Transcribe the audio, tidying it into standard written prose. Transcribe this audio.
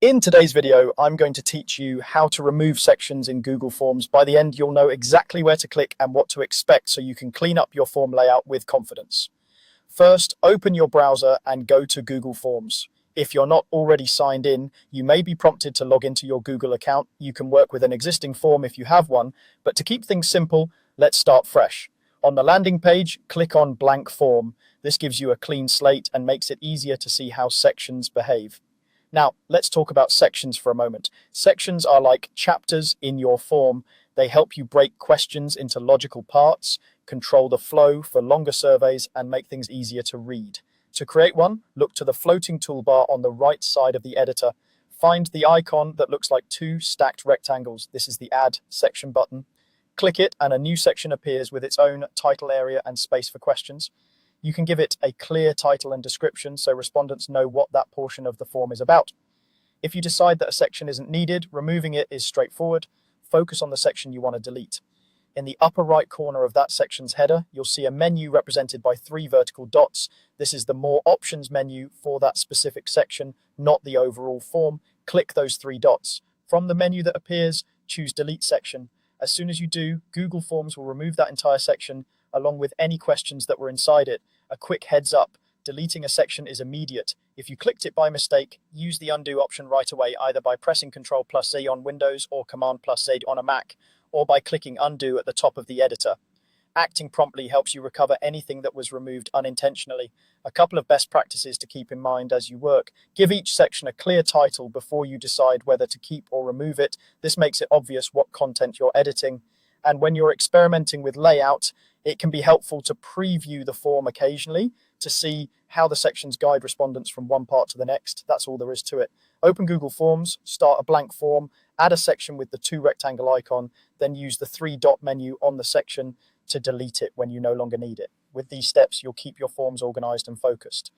In today's video, I'm going to teach you how to remove sections in Google Forms. By the end, you'll know exactly where to click and what to expect so you can clean up your form layout with confidence. First, open your browser and go to Google Forms. If you're not already signed in, you may be prompted to log into your Google account. You can work with an existing form if you have one, but to keep things simple, let's start fresh. On the landing page, click on Blank Form. This gives you a clean slate and makes it easier to see how sections behave. Now, let's talk about sections for a moment. Sections are like chapters in your form. They help you break questions into logical parts, control the flow for longer surveys, and make things easier to read. To create one, look to the floating toolbar on the right side of the editor. Find the icon that looks like two stacked rectangles. This is the Add Section button. Click it, and a new section appears with its own title area and space for questions. You can give it a clear title and description so respondents know what that portion of the form is about. If you decide that a section isn't needed, removing it is straightforward. Focus on the section you want to delete. In the upper right corner of that section's header, you'll see a menu represented by 3 vertical dots. This is the More Options menu for that specific section, not the overall form. Click those 3 dots. From the menu that appears, choose Delete Section. As soon as you do, Google Forms will remove that entire section along with any questions that were inside it. A quick heads up, deleting a section is immediate. If you clicked it by mistake, use the undo option right away, either by pressing Ctrl+Z on Windows or Command+Z on a Mac, or by clicking undo at the top of the editor. Acting promptly helps you recover anything that was removed unintentionally. A couple of best practices to keep in mind as you work. Give each section a clear title before you decide whether to keep or remove it. This makes it obvious what content you're editing. And when you're experimenting with layout, it can be helpful to preview the form occasionally to see how the sections guide respondents from one part to the next. That's all there is to it. Open Google Forms, start a blank form, add a section with the 2 rectangle icon, then use the 3 dot menu on the section to delete it when you no longer need it. With these steps, you'll keep your forms organized and focused.